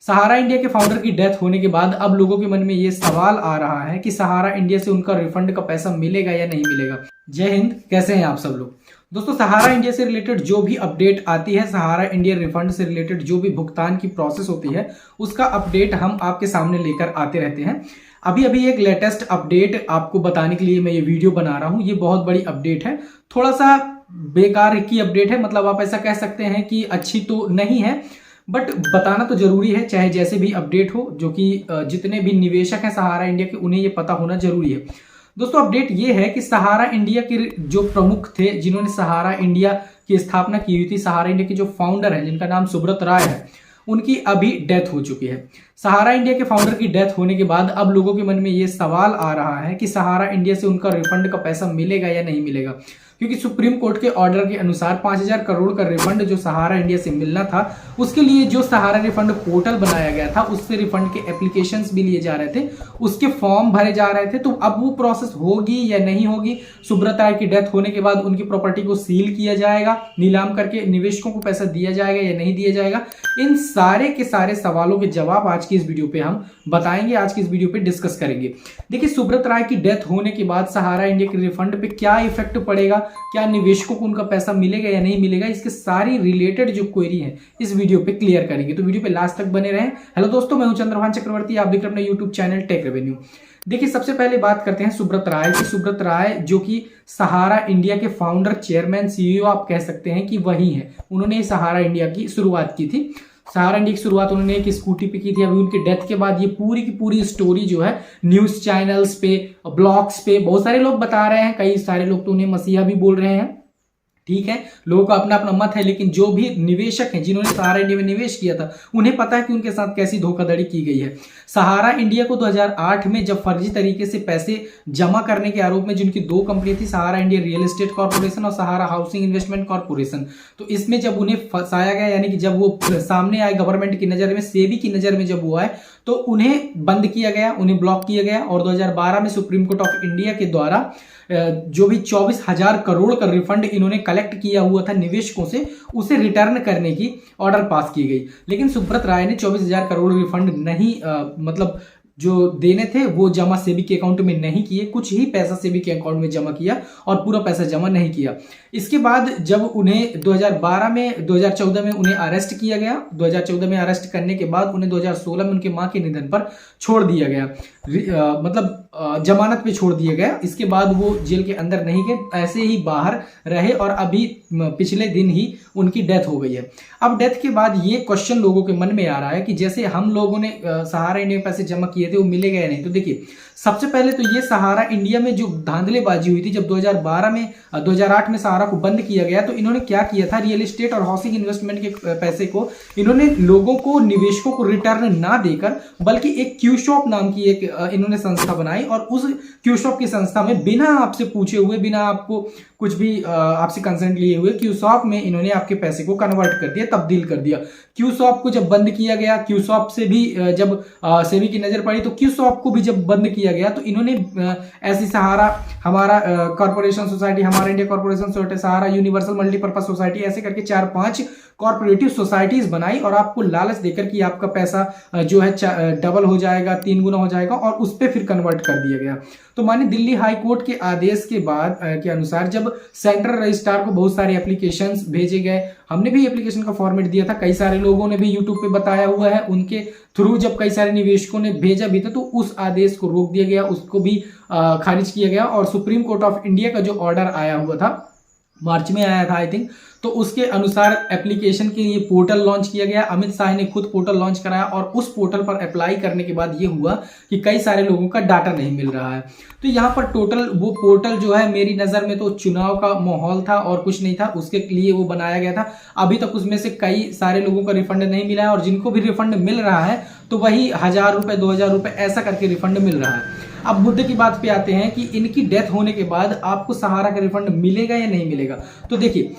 सहारा India के founder की death होने के बाद अब लोगों के मन में ये सवाल आ रहा है कि सहारा इंडिया से उनका रिफंड का पैसा मिलेगा या नहीं मिलेगा। जय हिंद, कैसे हैं आप सब लोग। दोस्तों, सहारा इंडिया से रिलेटेड जो भी अपडेट आती है, सहारा इंडिया रिफंड से रिलेटेड जो भी भुगतान की प्रोसेस होती है, उसका अपडेट हम आपके सामने लेकर आते रहते हैं। अभी अभी एक लेटेस्ट अपडेट आपको बताने के लिए मैं ये वीडियो बना रहा हूं। ये बहुत बड़ी अपडेट है, थोड़ा सा बेकार की अपडेट है, मतलब आप ऐसा कह सकते हैं कि अच्छी तो नहीं है, बट बताना तो जरूरी है, चाहे जैसे भी अपडेट हो, जो कि जितने भी निवेशक हैं सहारा इंडिया के, उन्हें ये पता होना जरूरी है। दोस्तों, अपडेट ये है कि सहारा इंडिया के जो प्रमुख थे, जिन्होंने सहारा इंडिया की स्थापना की हुई थी, सहारा इंडिया के जो फाउंडर हैं, जिनका नाम सुब्रत राय है, उनकी अभी डेथ हो चुकी है। सहारा इंडिया के फाउंडर की डेथ होने के बाद अब लोगों के मन में ये सवाल आ रहा है कि सहारा इंडिया से उनका रिफंड का पैसा मिलेगा या नहीं मिलेगा, क्योंकि सुप्रीम कोर्ट के ऑर्डर के अनुसार 5,000 करोड़ का रिफंड जो सहारा इंडिया से मिलना था, उसके लिए जो सहारा रिफंड पोर्टल बनाया गया था, उससे रिफंड के एप्लीकेशंस भी लिए जा रहे थे, उसके फॉर्म भरे जा रहे थे। तो अब वो प्रोसेस होगी या नहीं होगी। सुब्रत राय की डेथ होने के बाद उनकी प्रॉपर्टी को सील किया जाएगा, नीलाम करके निवेशकों को पैसा दिया जाएगा या नहीं दिया जाएगा। इन सारे के सारे सवालों के जवाब आज की इस वीडियो पे हम बताएंगे, आज की इस वीडियो पे डिस्कस करेंगे। देखिए, सुब्रत राय की डेथ होने के बाद सहारा इंडिया के रिफंड पे क्या इफेक्ट पड़ेगा, क्या निवेशकों को उनका पैसा मिलेगा या नहीं मिलेगा, इसके सारी रिलेटेड जो क्वेरी है इस वीडियो पे क्लियर करेंगे। तो वीडियो पे लास्ट तक बने रहें। हेलो दोस्तों, मैं हूं चंद्रभान चक्रवर्ती, आप देख रहे हैं अपने यूट्यूब चैनल टेक रेवेन्यू। देखिए, सबसे पहले बात करते हैं सुब्रत राय की। सुब्रत राय जो कि सहारा इंडिया के फाउंडर, चेयरमैन, सीईओ आप कह सकते हैं कि वही है। उन्होंने सहारा इंडिया की शुरुआत की थी। सहारा इंडिया की शुरुआत उन्होंने एक स्कूटी पे की थी। अभी उनकी डेथ के बाद ये पूरी की पूरी स्टोरी जो है न्यूज चैनल्स पे, ब्लॉग्स पे बहुत सारे लोग बता रहे हैं। कई सारे लोग तो उन्हें मसीहा भी बोल रहे हैं, ठीक है, लोगों का अपना अपना मत है। लेकिन जो भी निवेशक हैं, जिन्होंने सहारा इंडिया में निवेश किया था, उन्हें पता है कि उनके साथ कैसी धोखाधड़ी की गई है। सहारा इंडिया को 2008 में जब फर्जी तरीके से पैसे जमा करने के आरोप में, जिनकी दो कंपनी थी, सहारा इंडिया रियल एस्टेट कॉर्पोरेशन और सहारा हाउसिंग इन्वेस्टमेंट कॉर्पोरेशन, तो इसमें जब उन्हें फंसाया गया, यानी कि जब वो सामने आए गवर्नमेंट की नजर में, सेबी की नजर में जब वो आए, तो उन्हें बंद किया गया, उन्हें ब्लॉक किया गया। और 2012 में सुप्रीम कोर्ट ऑफ इंडिया के द्वारा जो भी 24,000 करोड़ का रिफंड इन्होंने कलेक्ट किया हुआ था निवेशकों से, उसे रिटर्न करने की ऑर्डर पास की गई। लेकिन सुब्रत राय ने 24,000 करोड़ रिफंड नहीं मतलब जो देने थे वो जमा सेबी के अकाउंट में नहीं किए, कुछ ही पैसा सेबी के अकाउंट में जमा किया और पूरा पैसा जमा नहीं किया। इसके बाद जब उन्हें 2014 में उन्हें अरेस्ट किया गया, 2014 में अरेस्ट करने के बाद उन्हें 2016 में उनके मां के निधन पर छोड़ दिया गया, मतलब जमानत पे छोड़ दिया गया। इसके बाद वो जेल के अंदर नहीं गए, ऐसे ही बाहर रहे और अभी पिछले दिन ही उनकी डेथ हो गई है। अब डेथ के बाद ये क्वेश्चन लोगों के मन में आ रहा है कि जैसे हम लोगों ने सहारा इंडिया में पैसे जमा किए थे, वो मिलेगा या नहीं। तो देखिए, सबसे पहले तो ये सहारा इंडिया में जो धांधलेबाजी हुई थी, जब 2008 में सहारा को बंद किया गया, तो इन्होंने क्या किया था, रियल एस्टेट और हाउसिंग इन्वेस्टमेंट के पैसे को इन्होंने लोगों को, निवेशकों को रिटर्न ना देकर, बल्कि एक क्यू शॉप नाम की एक इन्होंने संस्था बनाई और उस क्यू शॉप की संस्था में बिना आपसे पूछे हुए, बिना आपको कुछ भी आपसे कंसेंट लिए हुए, क्यू शॉप में इन्होंने आपके पैसे को कन्वर्ट कर दिया, तब्दील कर दिया। क्यू शॉप को जब बंद किया गया, क्यू शॉप से भी जब सेबी की नजर पड़ी, तो क्यू शॉप को भी जब बंद किया गया, तो इन्होंने ऐसी सहारा, हमारा कॉर्पोरेशन सोसाइटी, हमारा इंडिया कॉर्पोरेशन सोसाइटी, सहारा यूनिवर्सल मल्टीपर्पज सोसाइटी, ऐसे करके 4-5 कॉर्पोरेटिव सोसाइटीज बनाई और आपको लालच देकर कि आपका पैसा जो है डबल हो जाएगा, 3 गुना हो जाएगा, और उस पर फिर कन्वर्ट कर दिया गया। तो माने दिल्ली हाई कोर्ट के आदेश के बाद के अनुसार जब सेंट्रल रजिस्ट्रार को बहुत सारे एप्लीकेशंस भेजे गए, हमने भी एप्लीकेशन का फॉर्मेट दिया था, कई सारे लोगों ने भी यूट्यूब पे बताया हुआ है, उनके थ्रू जब कई सारे निवेशकों ने भेजा भी था, तो उस आदेश को रोक दिया गया, उसको भी खारिज किया गया। और सुप्रीम कोर्ट ऑफ इंडिया का जो ऑर्डर आया हुआ था, मार्च में आया था आई थिंक, तो उसके अनुसार एप्लीकेशन के लिए पोर्टल लॉन्च किया गया। अमित शाह ने खुद पोर्टल लॉन्च कराया और उस पोर्टल पर अप्लाई करने के बाद ये हुआ कि कई सारे लोगों का डाटा नहीं मिल रहा है। तो यहाँ पर टोटल वो पोर्टल जो है, मेरी नजर में तो चुनाव का माहौल था और कुछ नहीं था, उसके लिए वो बनाया गया था। अभी तक उसमें से कई सारे लोगों का रिफंड नहीं मिला है, और जिनको भी रिफंड मिल रहा है तो वही 1,000 रुपए, 2,000 रुपए ऐसा करके रिफंड मिल रहा है। अब मुद्दे की बात पे आते हैं कि इनकी डेथ होने के बाद आपको सहारा का रिफंड मिलेगा या नहीं मिलेगा। तो देखिए,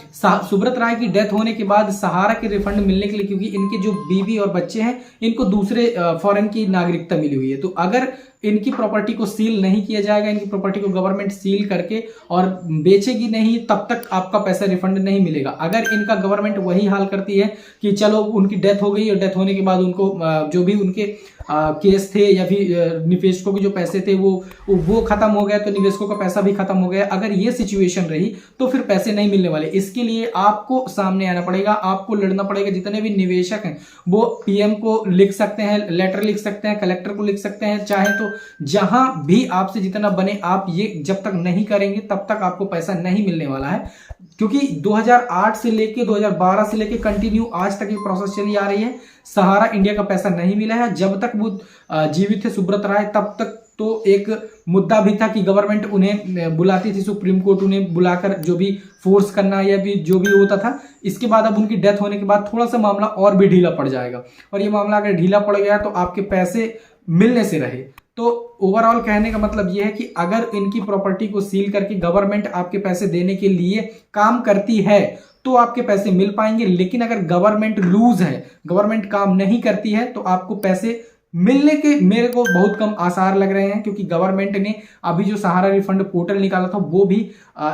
सुब्रत राय की डेथ होने के बाद सहारा के रिफंड मिलने के लिए, क्योंकि इनके जो बीवी और बच्चे हैं, इनको दूसरे फॉरेन की नागरिकता मिली हुई है, तो अगर इनकी प्रॉपर्टी को सील नहीं किया जाएगा, इनकी प्रॉपर्टी को गवर्नमेंट सील करके और बेचेगी नहीं, तब तक आपका पैसा रिफंड नहीं मिलेगा। अगर इनका गवर्नमेंट वही हाल करती है कि चलो उनकी डेथ हो गई और डेथ होने के बाद उनको जो भी उनके केस थे या फिर निवेशकों के जो पैसे थे वो खत्म हो गया, तो निवेशकों का पैसा भी खत्म हो गया, अगर ये सिचुएशन रही तो फिर पैसे नहीं मिलने वाले। इसके लिए आपको सामने आना पड़ेगा, आपको लड़ना पड़ेगा। जितने भी निवेशक हैं वो पीएम को लिख सकते हैं, लेटर लिख सकते हैं, कलेक्टर को लिख सकते हैं, चाहे तो जहां भी आपसे जितना बने आप ये जब तक नहीं करेंगे तब तक आपको पैसा नहीं मिलने वाला है। क्योंकि 2008 से लेके 2012 से लेके कंटिन्यू आज तक ये प्रोसेस चली आ रही है। सहारा इंडिया का पैसा नहीं मिला है। जब तक वो जीवित थे सुब्रत राय, तब तक तो एक मुद्दा भी था कि गवर्नमेंट उन्हें बुलाती थी, सुप्रीम कोर्ट उन्हें बुलाकर जो भी फोर्स करना या भी जो भी होता था। इसके बाद अब उनकी डेथ होने के बाद थोड़ा सा मामला और भी ढीला पड़ जाएगा, और ये मामला अगर ढीला पड़ गया तो आपके पैसे मिलने से रहे। तो ओवरऑल कहने का मतलब यह है कि अगर इनकी प्रॉपर्टी को सील करके गवर्नमेंट आपके पैसे देने के लिए काम करती है तो आपके पैसे मिल पाएंगे, लेकिन अगर गवर्नमेंट लूज है, गवर्नमेंट काम नहीं करती है, तो आपको पैसे मिलने के मेरे को बहुत कम आसार लग रहे हैं। क्योंकि गवर्नमेंट ने अभी जो सहारा रिफंड पोर्टल निकाला था वो भी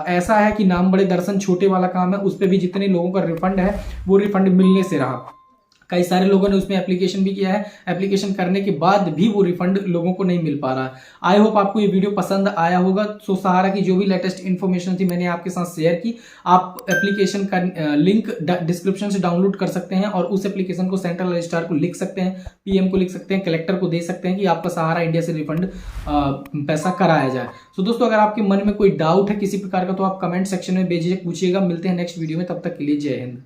ऐसा है कि नाम बड़े दर्शन छोटे वाला काम है। उस पर भी जितने लोगों का रिफंड है वो रिफंड मिलने से रहा। कई सारे लोगों ने उसमें एप्लीकेशन भी किया है, एप्लीकेशन करने के बाद भी वो रिफंड लोगों को नहीं मिल पा रहा है। आई होप आपको ये वीडियो पसंद आया होगा। सो सहारा की जो भी लेटेस्ट इन्फॉर्मेशन थी मैंने आपके साथ शेयर की। आप एप्लीकेशन का लिंक डिस्क्रिप्शन से डाउनलोड कर सकते हैं और उस एप्लीकेशन को सेंट्रल रजिस्ट्रार को लिख सकते हैं, पीएम को लिख सकते हैं, कलेक्टर को दे सकते हैं कि आपका सहारा इंडिया से रिफंड पैसा कराया जाए। सो दोस्तों, अगर आपके मन में कोई डाउट है किसी प्रकार का तो आप कमेंट सेक्शन में बेझिझक पूछिएगा। मिलते हैं नेक्स्ट वीडियो में, तब तक के लिए जय हिंद।